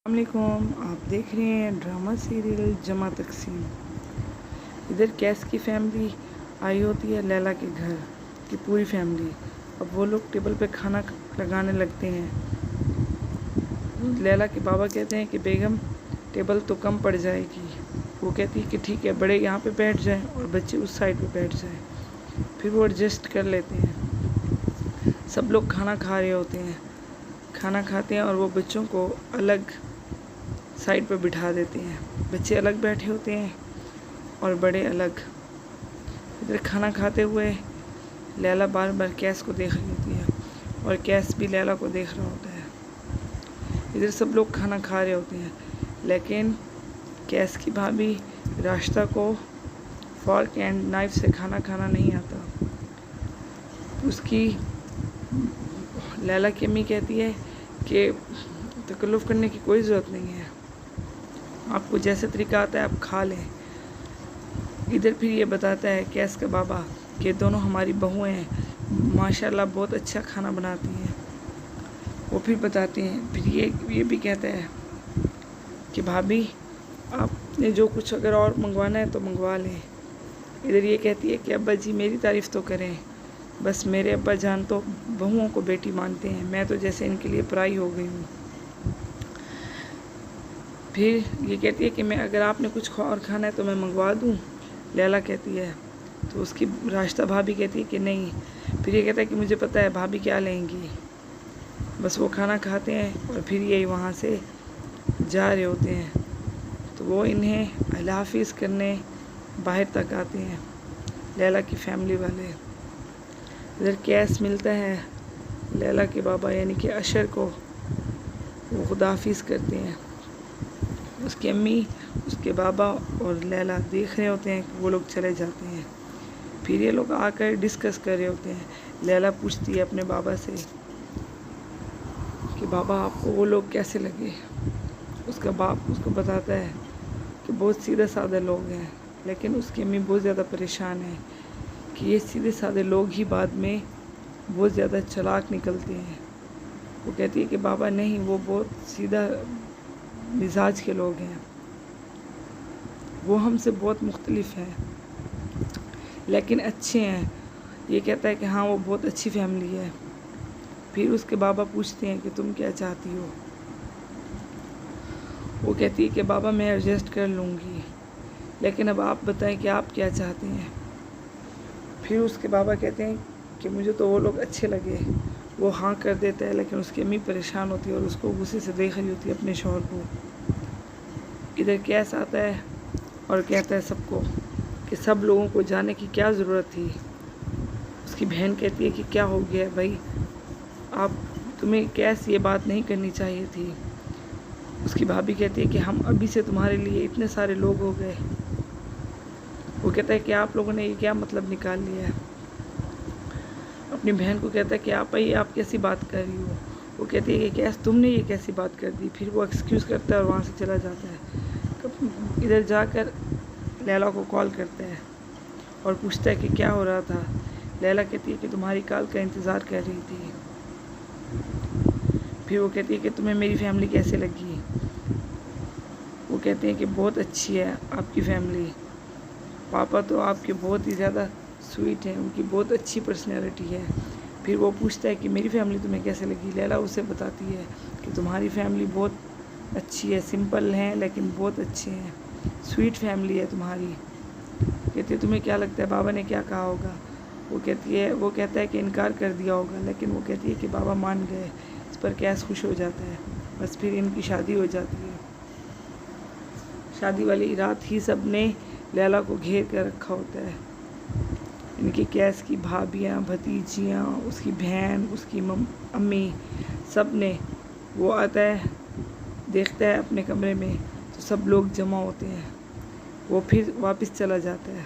अस्सलामुअलैकुम। आप देख रहे हैं ड्रामा सीरियल जमा तकसीम। इधर कैस की फैमिली आई होती है लैला के घर की पूरी फैमिली। अब वो लोग टेबल पे खाना लगाने लगते हैं। लैला के बाबा कहते हैं कि बेगम टेबल तो कम पड़ जाएगी। वो कहती है कि ठीक है, बड़े यहाँ पे बैठ जाएं और बच्चे उस साइड पे बैठ जाएं। फिर वो एडजस्ट कर लेते हैं। सब लोग खाना खा रहे होते हैं, खाना खाते हैं और वो बच्चों को अलग साइड पर बिठा देते हैं। बच्चे अलग बैठे होते हैं और बड़े अलग। इधर खाना खाते हुए लैला बार बार कैस को देख रही होती है और कैस भी लैला को देख रहा होता है। इधर सब लोग खाना खा रहे होते हैं, लेकिन कैस की भाभी रास्ता को फॉर्क एंड नाइफ से खाना खाना नहीं आता। उसकी लैला की अम्मी कहती है कि तकल्लुफ़ करने की कोई ज़रूरत नहीं है, आपको जैसे तरीका आता है आप खा लें। इधर फिर ये बताता है कैस का बाबा कि दोनों हमारी बहुएं हैं, माशाल्लाह बहुत अच्छा खाना बनाती हैं। वो फिर बताते हैं, फिर ये भी कहता है कि भाभी आपने जो कुछ अगर और मंगवाना है तो मंगवा लें। इधर ये कहती है कि अब्बा जी मेरी तारीफ़ तो करें, बस मेरे अब्बा जान तो बहुओं को बेटी मानते हैं, मैं तो जैसे इनके लिए पराई हो गई हूँ। फिर ये कहती है कि मैं अगर आपने कुछ और खाना है तो मैं मंगवा दूँ। लैला कहती है तो उसकी रास्ता भाभी कहती है कि नहीं। फिर ये कहता है कि मुझे पता है भाभी क्या लेंगी। बस वो खाना खाते हैं और फिर ये वहाँ से जा रहे होते हैं। तो वो इन्हें अल्लाह हाफिज़ करने बाहर तक आते हैं, लैला की फैमिली वाले। इधर कैस मिलता है लैला के बाबा यानी कि अशर को, वो खुदा हाफिज़ करते हैं। उसकी अम्मी, उसके बाबा और लैला देख रहे होते हैं कि वो लोग चले जाते हैं। फिर ये लोग आकर डिस्कस कर रहे होते हैं। लैला पूछती है अपने बाबा से कि बाबा आपको वो लोग कैसे लगे। उसका बाप उसको बताता है कि बहुत सीधे साधे लोग हैं, लेकिन उसकी अम्मी बहुत ज़्यादा परेशान है कि ये सीधे साधे लोग ही बाद में बहुत ज़्यादा चालाक निकलते हैं। वो कहती है कि बाबा नहीं, वो बहुत सीधा मिजाज के लोग हैं, वो हमसे बहुत मुख्तलिफ हैं लेकिन अच्छे हैं। ये कहता है कि हाँ वो बहुत अच्छी फैमिली है। फिर उसके बाबा पूछते हैं कि तुम क्या चाहती हो। वो कहती है कि बाबा मैं एडजस्ट कर लूँगी, लेकिन अब आप बताएं कि आप क्या चाहते हैं। फिर उसके बाबा कहते हैं कि मुझे तो वो लोग अच्छे लगे। वो हाँ कर देता है, लेकिन उसकी अम्मी परेशान होती है और उसको गुस्से से देख रही होती है अपने शौहर को। इधर कैस आता है और कहता है सबको कि सब लोगों को जाने की क्या ज़रूरत थी। उसकी बहन कहती है कि क्या हो गया भाई, तुम्हें कैस ये बात नहीं करनी चाहिए थी। उसकी भाभी कहती है कि हम अभी से तुम्हारे लिए इतने सारे लोग हो गए। वो कहता है कि आप लोगों ने ये क्या मतलब निकाल लिया है। अपनी बहन को कहता है कि आप कैसी बात कर रही हो। वो कहती है कि कैस तुमने ये कैसी बात कर दी। फिर वो एक्सक्यूज़ करता है और वहाँ से चला जाता है। इधर जाकर लैला को कॉल करता है और पूछता है कि क्या हो रहा था। लैला कहती है कि तुम्हारी कॉल का इंतज़ार कर रही थी। फिर वो कहती है कि तुम्हें मेरी फैमिली कैसे लगी। वो कहते हैं कि बहुत अच्छी है आपकी फैमिली, पापा तो आपके बहुत ही ज़्यादा स्वीट हैं, उनकी बहुत अच्छी पर्सनैलिटी है। फिर वो पूछता है कि मेरी फैमिली तुम्हें कैसे लगी। लैला उसे बताती है कि तुम्हारी फैमिली बहुत अच्छी है, सिंपल हैं लेकिन बहुत अच्छे हैं, स्वीट फैमिली है तुम्हारी। कहती है तुम्हें क्या लगता है बाबा ने क्या कहा होगा। वो कहता है कि इनकार कर दिया होगा, लेकिन वो कहती है कि बाबा मान गए। इस पर कैस खुश हो जाता है। बस फिर इनकी शादी हो जाती है। शादी वाली रात ही सब ने लैला को घेर कर रखा होता है। इनकी कैस की भाभियाँ, भतीजियाँ, उसकी बहन, उसकी अम्मी, सब ने। वो आता है, देखता है अपने कमरे में तो सब लोग जमा होते हैं। वो फिर वापस चला जाता है,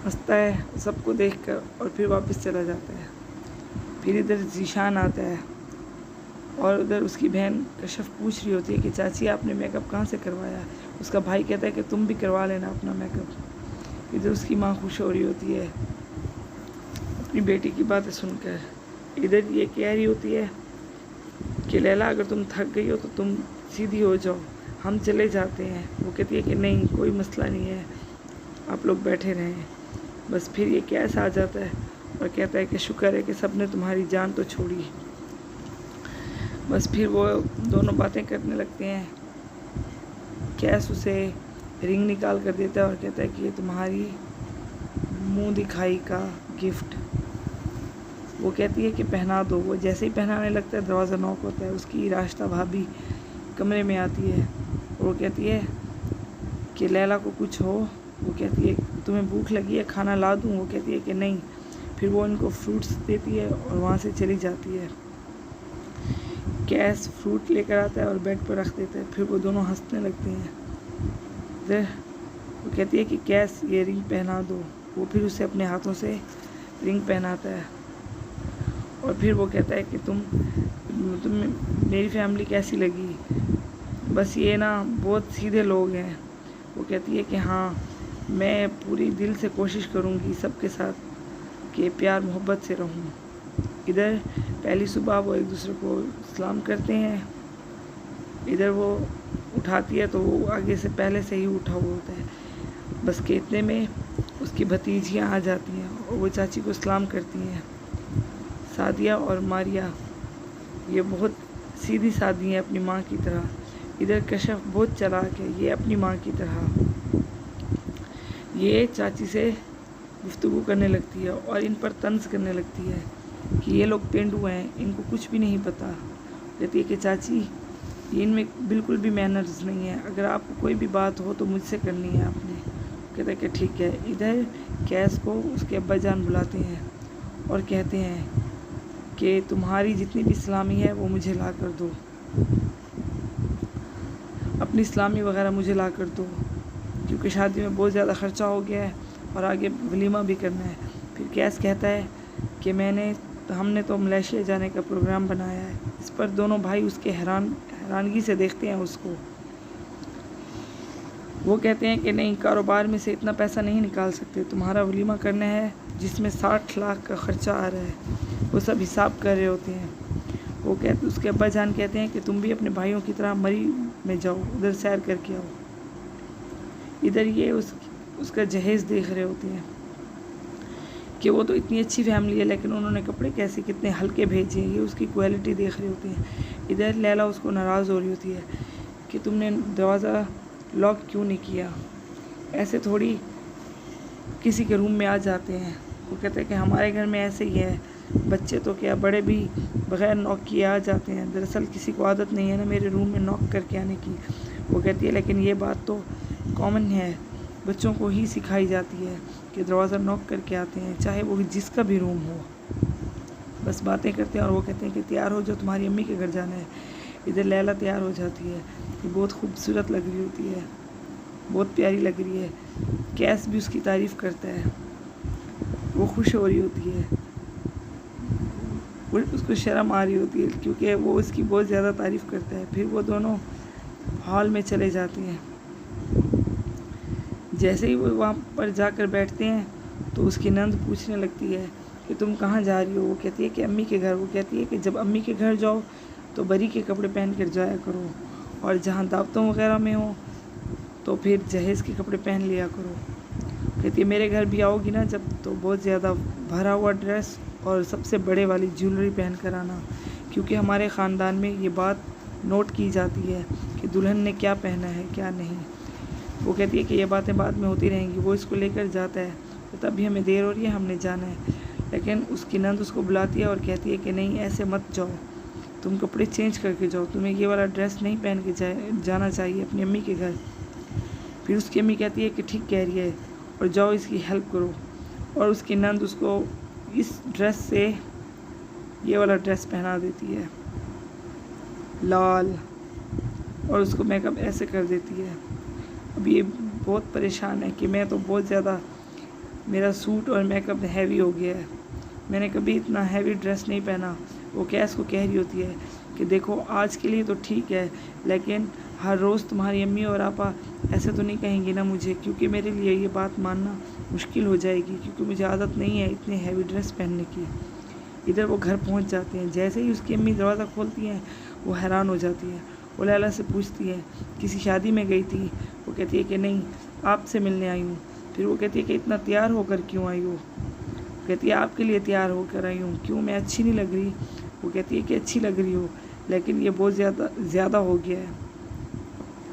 हंसता है सबको देखकर और फिर वापस चला जाता है। फिर इधर जीशान आता है और उधर उसकी बहन कशफ पूछ रही होती है कि चाची आपने मेकअप कहाँ से करवाया। उसका भाई कहता है कि तुम भी करवा लेना अपना मेकअप। इधर उसकी माँ खुश हो रही होती है अपनी बेटी की बातें सुनकर। इधर ये कह रही होती है कि लैला अगर तुम थक गई हो तो तुम सीधी हो जाओ, हम चले जाते हैं। वो कहती है कि नहीं, कोई मसला नहीं है, आप लोग बैठे रहें। बस फिर ये कैस आ जाता है और कहता है कि शुक्र है कि सब ने तुम्हारी जान तो छोड़ी। बस फिर वो दोनों बातें करने लगते हैं। कैस उसे रिंग निकाल कर देता है और कहता है कि ये तुम्हारी मुंह दिखाई का गिफ्ट। वो कहती है कि पहना दो। वो जैसे ही पहनाने लगता है दरवाज़ा नॉक होता है। उसकी रास्ता भाभी कमरे में आती है और वो कहती है कि लैला को कुछ हो। वो कहती है तुम्हें भूख लगी है, खाना ला दूँ? वो कहती है कि नहीं। फिर वो इनको फ्रूट्स देती है और वहाँ से चली जाती है। कैस फ्रूट लेकर आता है और बेड पर रख देता है। फिर वो दोनों हंसने लगते हैं। इधर वो कहती है कि कैस ये रिंग पहना दो। वो फिर उसे अपने हाथों से रिंग पहनाता है और फिर वो कहता है कि तुम मेरी फैमिली कैसी लगी? बस ये ना बहुत सीधे लोग हैं। वो कहती है कि हाँ, मैं पूरी दिल से कोशिश करूँगी सबके साथ कि प्यार मोहब्बत से रहूँ। इधर पहली सुबह वो एक दूसरे को सलाम करते हैं। इधर वो उठाती है तो वो आगे से पहले से ही उठा हुआ होता है। बस के इतने में उसकी भतीजियाँ आ जाती हैं और वो चाची को सलाम करती हैं। सादिया और मारिया ये बहुत सीधी सादी हैं अपनी माँ की तरह। इधर कशफ बहुत चालाक है, ये अपनी माँ की तरह। ये चाची से गुफ्तगू करने लगती है और इन पर तंज करने लगती है कि ये लोग पेंडू हैं, इनको कुछ भी नहीं पता। कहती है कि चाची इनमें बिल्कुल भी मैनर्स नहीं है, अगर आपको कोई भी बात हो तो मुझसे करनी है आपने। कहता है कि ठीक है। इधर कैस को उसके अब्बा जान बुलाते हैं और कहते हैं कि तुम्हारी जितनी भी इस्लामी है वो मुझे ला कर दो, अपनी इस्लामी वगैरह मुझे ला कर दो, क्योंकि शादी में बहुत ज़्यादा ख़र्चा हो गया है और आगे वलीमा भी करना है। फिर कैस कहता है कि हमने तो मलेशिया जाने का प्रोग्राम बनाया है। इस पर दोनों भाई उसके हैरानगी से देखते हैं उसको। वो कहते हैं कि नहीं, कारोबार में से इतना पैसा नहीं निकाल सकते, तुम्हारा वलीमा करना है जिसमें 60 लाख का ख़र्चा आ रहा है। वो सब हिसाब कर रहे होते हैं। वो कहते उसके अब्बा जान कहते हैं कि तुम भी अपने भाइयों की तरह मरी में जाओ, उधर सैर करके आओ। इधर ये उसका जहेज़ देख रहे होते हैं कि वो तो इतनी अच्छी फैमिली है लेकिन उन्होंने कपड़े कैसे कितने हल्के भेजे हैं, ये उसकी क्वालिटी देख रहे होते हैं। इधर लैला उसको नाराज़ हो रही होती है कि तुमने दरवाज़ा लॉक क्यों नहीं किया, ऐसे थोड़ी किसी के रूम में आ जाते हैं। वो कहते हैं कि हमारे घर में ऐसे ही है, बच्चे तो क्या बड़े भी बग़ैर नॉक किए आ जाते हैं। दरअसल किसी को आदत नहीं है ना मेरे रूम में नॉक करके आने की। वो कहती है लेकिन ये बात तो कॉमन है, बच्चों को ही सिखाई जाती है कि दरवाज़ा नॉक करके आते हैं, चाहे वो जिसका भी रूम हो। बस बातें करते हैं और वो कहते हैं कि तैयार हो जाओ, तुम्हारी अम्मी के घर जाना है। इधर लैला तैयार हो जाती है, ये बहुत खूबसूरत लग रही होती है, बहुत प्यारी लग रही है। कैस भी उसकी तारीफ़ करता है, वो खुश हो रही होती है, उसको शर्म आ रही होती है क्योंकि वो उसकी बहुत ज़्यादा तारीफ़ करता है। फिर वो दोनों हॉल में चले जाते हैं। जैसे ही वो वहाँ पर जाकर बैठते हैं तो उसकी नंद पूछने लगती है कि तुम कहाँ जा रही हो? वो कहती है कि अम्मी के घर। वो कहती है कि जब अम्मी के घर जाओ तो बरी के कपड़े पहन कर जाया करो और जहाँ दावतों वगैरह में हो तो फिर जहेज़ के कपड़े पहन लिया करो। कहती है मेरे घर भी आओगी ना जब, तो बहुत ज़्यादा भरा हुआ ड्रेस और सबसे बड़े वाली ज्वेलरी पहन कर आना, क्योंकि हमारे ख़ानदान में ये बात नोट की जाती है कि दुल्हन ने क्या पहना है क्या नहीं। वो कहती है कि ये बातें बाद में होती रहेंगी। वो इसको लेकर जाता है तो तभी हमें देर हो रही है, हमने जाना है। लेकिन उसकी नंद उसको बुलाती है और कहती है कि नहीं, ऐसे मत जाओ, तुम कपड़े चेंज करके जाओ, तुम्हें ये वाला ड्रेस नहीं पहन के जाना चाहिए अपनी अम्मी के घर। फिर उसकी अम्मी कहती है कि ठीक कह रही है और जाओ इसकी हेल्प करो। और उसकी नंद उसको इस ड्रेस से ये वाला ड्रेस पहना देती है लाल, और उसको मेकअप ऐसे कर देती है। अब ये बहुत परेशान है कि मैं तो बहुत ज़्यादा, मेरा सूट और मेकअप हैवी हो गया है, मैंने कभी इतना हैवी ड्रेस नहीं पहना। वो कैस को कह रही होती है कि देखो आज के लिए तो ठीक है, लेकिन हर रोज़ तुम्हारी अम्मी और आपा ऐसे तो नहीं कहेंगी ना मुझे, क्योंकि मेरे लिए ये बात मानना मुश्किल हो जाएगी, क्योंकि मुझे आदत नहीं है इतने हैवी ड्रेस पहनने की। इधर वो घर पहुंच जाते हैं। जैसे ही उसकी अम्मी दरवाज़ा खोलती हैं वो हैरान हो जाती है। वो लैला से पूछती है किसी शादी में गई थी? वो कहती है कि नहीं, आपसे मिलने आई हूँ। फिर वो कहती है कि इतना तैयार होकर क्यों आई हो? कहती है आपके लिए तैयार होकर आई हूँ। क्यों, मैं अच्छी नहीं लग रही? वो कहती है कि अच्छी लग रही हो, लेकिन ये बहुत ज़्यादा हो गया है,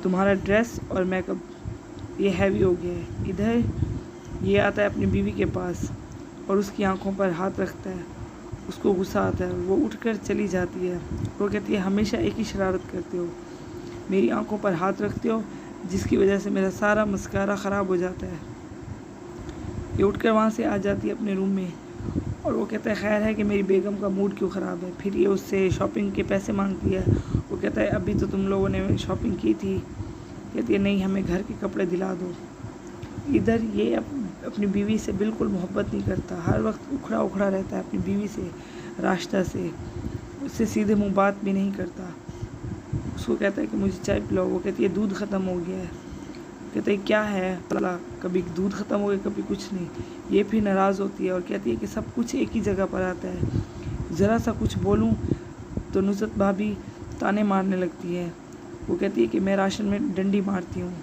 तुम्हारा ड्रेस और मेकअप ये हैवी हो गया है। इधर ये आता है अपनी बीवी के पास और उसकी आंखों पर हाथ रखता है। उसको गुस्सा आता है, वो उठकर चली जाती है। वो कहती है हमेशा एक ही शरारत करते हो, मेरी आंखों पर हाथ रखते हो, जिसकी वजह से मेरा सारा मस्कारा ख़राब हो जाता है। ये उठकर वहाँ से आ जाती है अपने रूम में और वो कहता है खैर है कि मेरी बेगम का मूड क्यों ख़राब है। फिर ये उससे शॉपिंग के पैसे मांगती है। वो कहता है अभी तो तुम लोगों ने शॉपिंग की थी। कहती है नहीं, हमें घर के कपड़े दिला दो। इधर ये अपनी बीवी से बिल्कुल मोहब्बत नहीं करता, हर वक्त उखड़ा रहता है अपनी बीवी से, रास्ता से, उससे सीधे मुँह बात भी नहीं करता। उसको कहता है कि मुझे चाय पिलाओ। वो कहती है दूध ख़त्म हो गया है। कहते हैं क्या है भला, कभी दूध ख़त्म हो गया, कभी कुछ नहीं। ये फिर नाराज़ होती है और कहती है कि सब कुछ एक ही जगह पर आता है, ज़रा सा कुछ बोलूँ तो नुसरत भाभी ताने मारने लगती है। वो कहती है कि मैं राशन में डंडी मारती हूँ।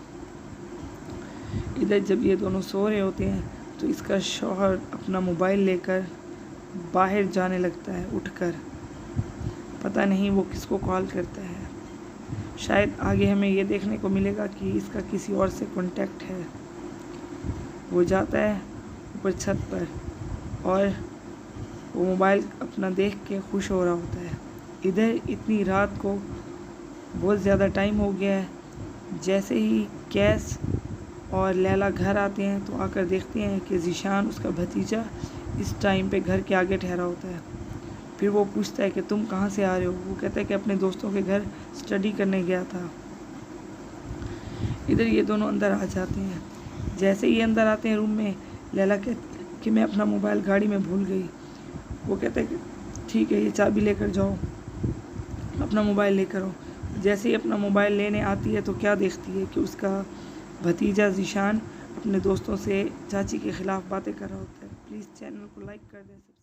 इधर जब ये दोनों सो रहे होते हैं तो इसका शौहर अपना मोबाइल लेकर बाहर जाने लगता है उठकर। पता नहीं वो किसको कॉल करता है। शायद आगे हमें ये देखने को मिलेगा कि इसका किसी और से कांटेक्ट है। वो जाता है ऊपर छत पर और वो मोबाइल अपना देख के खुश हो रहा होता है। इधर इतनी रात को बहुत ज़्यादा टाइम हो गया है। जैसे ही कैस और लैला घर आते हैं तो आकर देखते हैं कि ज़ीशान उसका भतीजा इस टाइम पे घर के आगे ठहरा होता है। फिर वो पूछता है कि तुम कहाँ से आ रहे हो? वो कहता है कि अपने दोस्तों के घर स्टडी करने गया था। इधर ये दोनों अंदर आ जाते हैं। जैसे ही अंदर आते हैं रूम में, लैला कहती है कि मैं अपना मोबाइल गाड़ी में भूल गई। वो कहता है कि ठीक है, ये चाबी लेकर जाओ, अपना मोबाइल लेकर आओ। जैसे ही अपना मोबाइल लेने आती है तो क्या देखती है कि उसका भतीजा ज़ीशान अपने दोस्तों से चाची के ख़िलाफ़ बातें कर रहा होता है। प्लीज़ चैनल को लाइक कर दें।